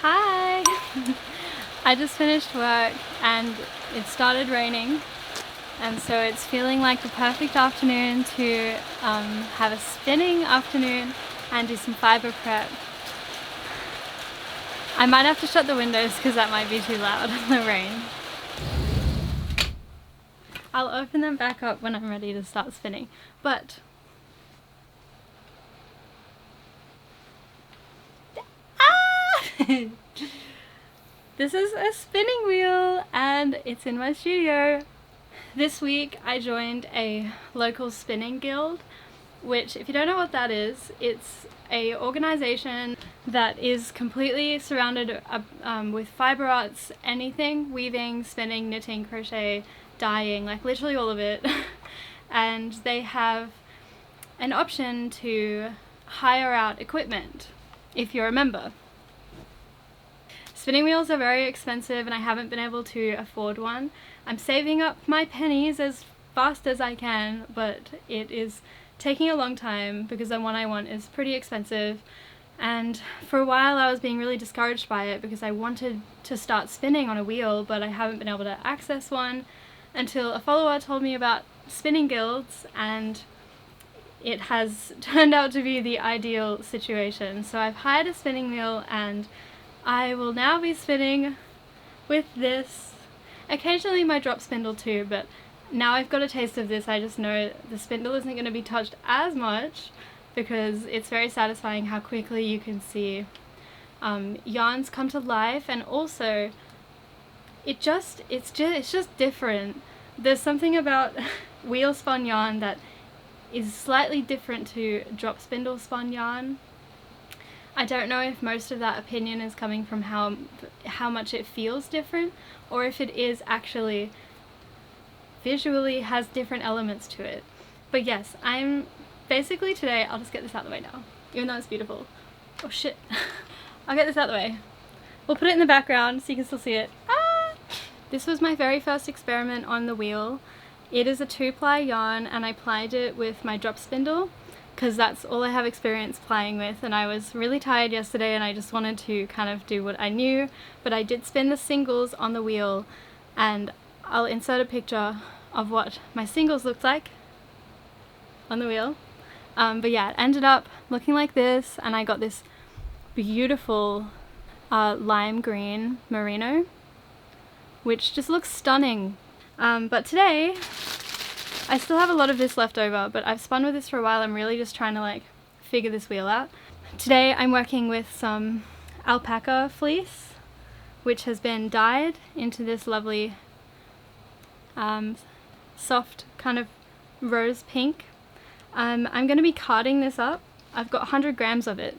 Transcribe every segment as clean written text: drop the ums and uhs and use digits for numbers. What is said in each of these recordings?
Hi! I just finished work and it started raining, and so it's feeling like the perfect afternoon to have a spinning afternoon and do some fiber prep. I might have to shut the windows because that might be too loud in the rain. I'll open them back up when I'm ready to start spinning, but this is a spinning wheel and it's in my studio. This week I joined a local spinning guild, which, if you don't know what that is, it's a organization that is completely surrounded with fiber arts, anything, weaving, spinning, knitting, crochet, dyeing, like literally all of it. And they have an option to hire out equipment if you're a member. Spinning wheels are very expensive and I haven't been able to afford one. I'm saving up my pennies as fast as I can, but it is taking a long time because the one I want is pretty expensive. And for a while I was being really discouraged by it because I wanted to start spinning on a wheel, but I haven't been able to access one until a follower told me about spinning guilds, and it has turned out to be the ideal situation. So I've hired a spinning wheel and I will now be spinning with this. Occasionally my drop spindle too, but now I've got a taste of this, I just know the spindle isn't going to be touched as much because it's very satisfying how quickly you can see yarns come to life, and also it's just different. There's something about wheel spun yarn that is slightly different to drop spindle spun yarn. I don't know if most of that opinion is coming from how much it feels different, or if it is actually visually has different elements to it. But yes, I'm basically today, I'll just get this out of the way now, even though it's beautiful. Oh shit. I'll get this out of the way. We'll put it in the background so you can still see it. Ah! This was my very first experiment on the wheel. It is a 2-ply yarn and I plied it with my drop spindle because that's all I have experience plying with, and I was really tired yesterday and I just wanted to kind of do what I knew, but I did spin the singles on the wheel, and I'll insert a picture of what my singles looked like on the wheel. But yeah, it ended up looking like this, and I got this beautiful lime green merino, which just looks stunning. But today I still have a lot of this left over, but I've spun with this for a while. I'm really just trying to like figure this wheel out. Today I'm working with some alpaca fleece, which has been dyed into this lovely soft kind of rose pink. I'm going to be carding this up. I've got 100 grams of it.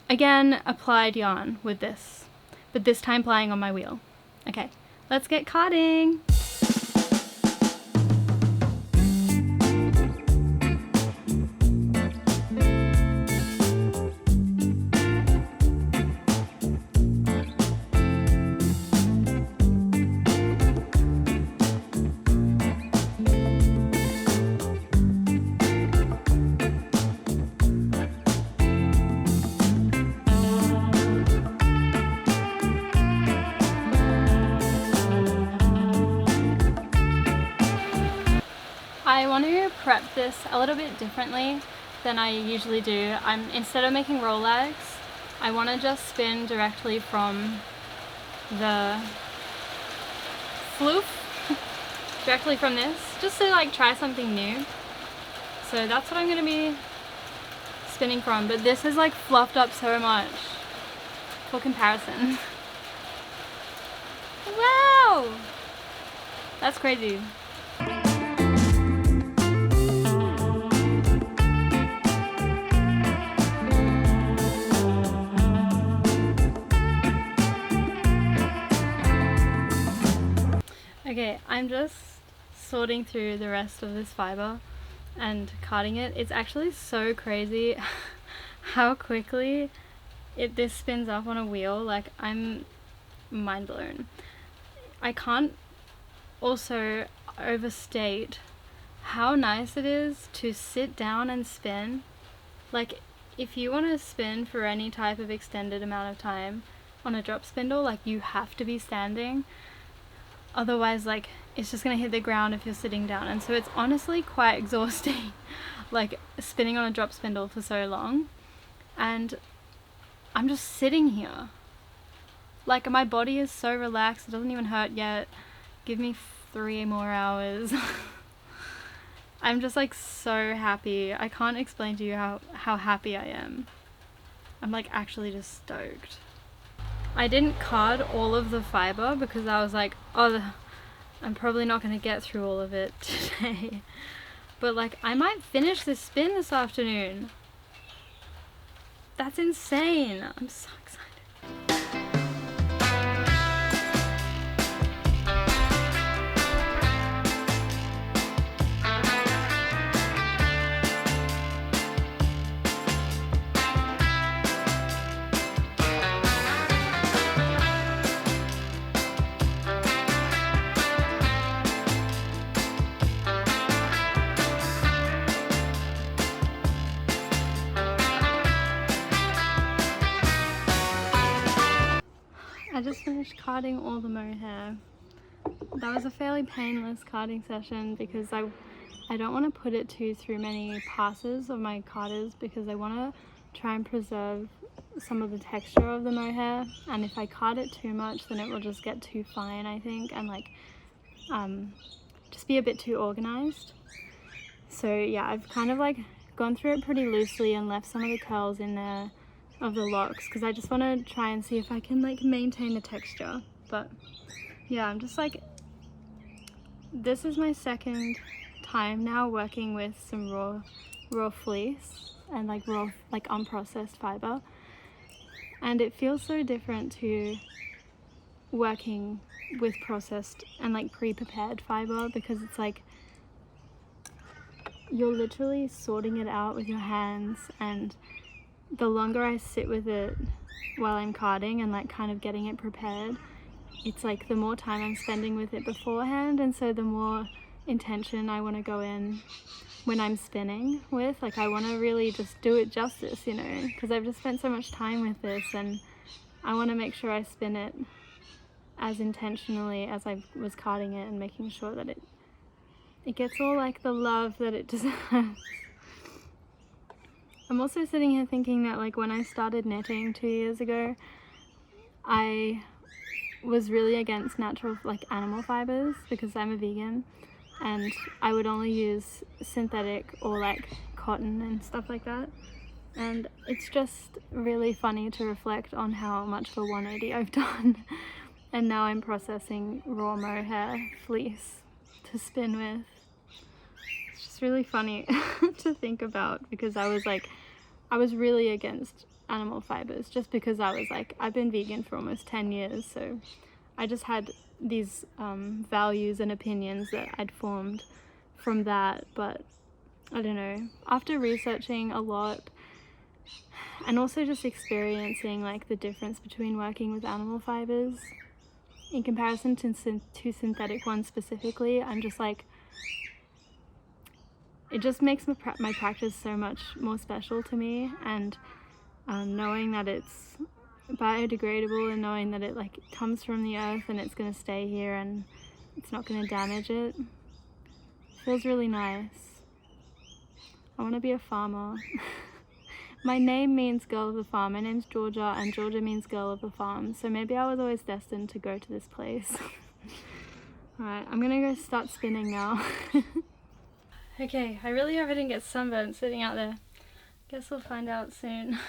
Again, applied yarn with this, but this time plying on my wheel. Okay, let's get carding! I want to prep this a little bit differently than I usually do. Instead of making roll legs, I want to just spin directly from the floof, directly from this, just to like try something new. So that's what I'm going to be spinning from, but this is like fluffed up so much for comparison. Wow! That's crazy. Okay, I'm just sorting through the rest of this fiber and carding it. It's actually so crazy how quickly this spins up on a wheel. Like, I'm mind blown. I can't also overstate how nice it is to sit down and spin. Like, if you want to spin for any type of extended amount of time on a drop spindle, like, you have to be standing. Otherwise, like, it's just gonna hit the ground if you're sitting down. And so it's honestly quite exhausting, like, spinning on a drop spindle for so long. And I'm just sitting here. Like, my body is so relaxed, it doesn't even hurt yet. Give me 3 more hours. I'm just, like, so happy. I can't explain to you how happy I am. I'm, like, actually just stoked. I didn't card all of the fiber because I was like, oh, I'm probably not going to get through all of it today. But, like, I might finish this spin this afternoon. That's insane. I'm so excited. I just finished carding all the mohair. That was a fairly painless carding session because I don't want to put it through many passes of my carders because I want to try and preserve some of the texture of the mohair, and if I card it too much then it will just get too fine, I think, and like just be a bit too organized. So yeah, I've kind of like gone through it pretty loosely and left some of the curls in there of the locks because I just want to try and see if I can like maintain the texture. But yeah, I'm just like, this is my second time now working with some raw fleece and like raw, like unprocessed fiber, and it feels so different to working with processed and like pre-prepared fiber because it's like you're literally sorting it out with your hands, and the longer I sit with it while I'm carding and like kind of getting it prepared, it's like the more time I'm spending with it beforehand, and so the more intention I want to go in when I'm spinning with, like, I want to really just do it justice, you know, because I've just spent so much time with this and I want to make sure I spin it as intentionally as I was carding it and making sure that it gets all like the love that it deserves. I'm also sitting here thinking that like when I started knitting 2 years ago, I was really against natural like animal fibers because I'm a vegan, and I would only use synthetic or like cotton and stuff like that. And it's just really funny to reflect on how much of a 180 I've done. And now I'm processing raw mohair fleece to spin with. It's just really funny to think about because I was really against animal fibers just because I was like, I've been vegan for almost 10 years, so I just had these values and opinions that I'd formed from that. But I don't know, after researching a lot and also just experiencing like the difference between working with animal fibers in comparison to synthetic ones specifically, I'm just like, it just makes my practice so much more special to me, and knowing that it's biodegradable and knowing that it like comes from the earth and it's going to stay here and it's not going to damage it feels really nice. I want to be a farmer. My name means girl of the farm. My name's Georgia, and Georgia means girl of the farm, so maybe I was always destined to go to this place. Alright, I'm gonna go start spinning now. Okay, I really hope I didn't get sunburned sitting out there. Guess we'll find out soon.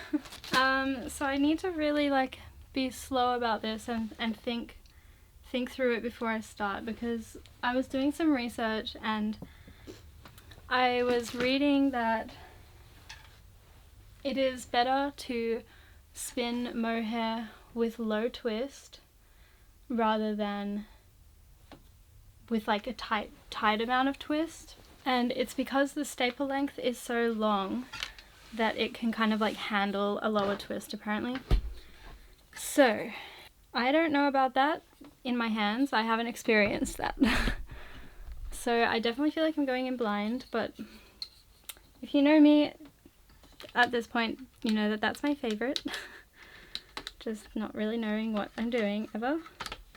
So I need to really like be slow about this and think through it before I start, because I was doing some research and I was reading that it is better to spin mohair with low twist rather than with like a tight amount of twist, and it's because the staple length is so long that it can kind of like handle a lower twist apparently. So I don't know about that in my hands, I haven't experienced that. So I definitely feel like I'm going in blind, but if you know me, at this point, you know that that's my favorite. Just not really knowing what I'm doing ever.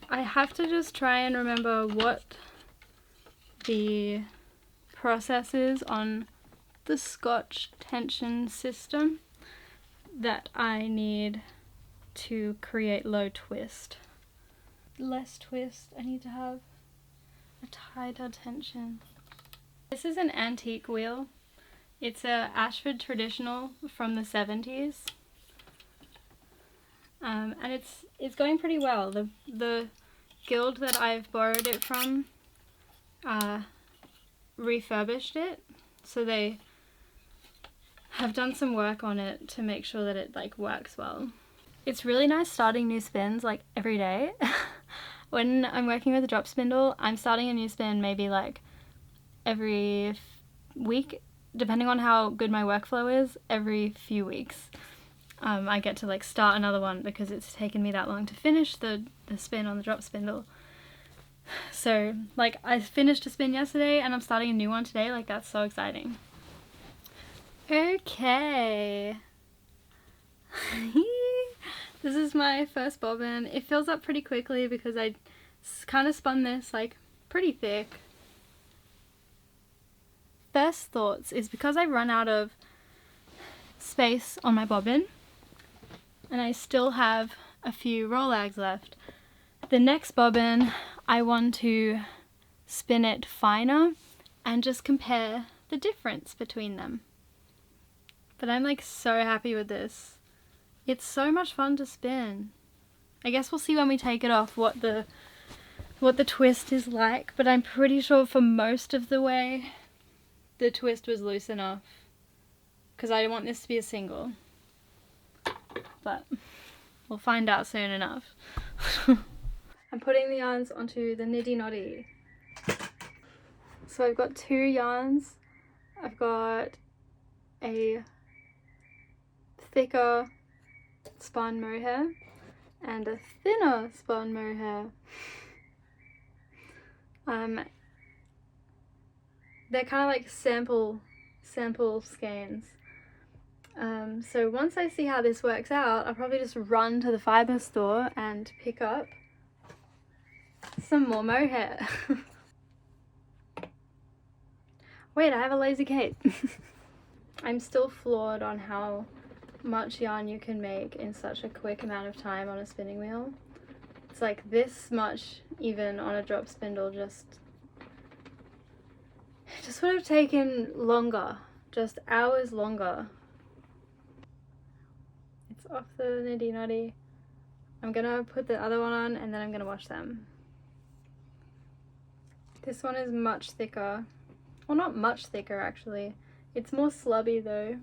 I have to just try and remember what the process is on the Scotch tension system that I need to create low twist. Less twist, I need to have a tighter tension. This is an antique wheel. It's a Ashford traditional from the 70s. And it's going pretty well. The guild that I've borrowed it from refurbished it, so they have done some work on it to make sure that it like works well. It's really nice starting new spins like every day. When I'm working with a drop spindle, I'm starting a new spin maybe like every week, depending on how good my workflow is. Every few weeks I get to like start another one because it's taken me that long to finish the spin on the drop spindle. So like I finished a spin yesterday and I'm starting a new one today. Like that's so exciting. Okay. This is my first bobbin. It fills up pretty quickly because I kind of spun this like pretty thick. First thoughts is because I've run out of space on my bobbin and I still have a few roll lags left. The next bobbin I want to spin it finer and just compare the difference between them. But I'm like so happy with this. It's so much fun to spin. I guess we'll see when we take it off what the twist is like, but I'm pretty sure for most of the way the twist was loose enough because I want this to be a single. But we'll find out soon enough. I'm putting the yarns onto the niddy-noddy. So I've got 2 yarns. I've got a thicker spun mohair and a thinner spun mohair. They're kind of like sample skeins. So once I see how this works out, I'll probably just run to the fibre store and pick up some more mohair. Wait, I have a lazy cape. I'm still floored on how much yarn you can make in such a quick amount of time on a spinning wheel. It's like this much even on a drop spindle just would have taken longer, just hours longer. It's off the niddy-noddy. I'm gonna put the other one on and then I'm gonna wash them. This one is much thicker. Well, not much thicker actually. It's more slubby though.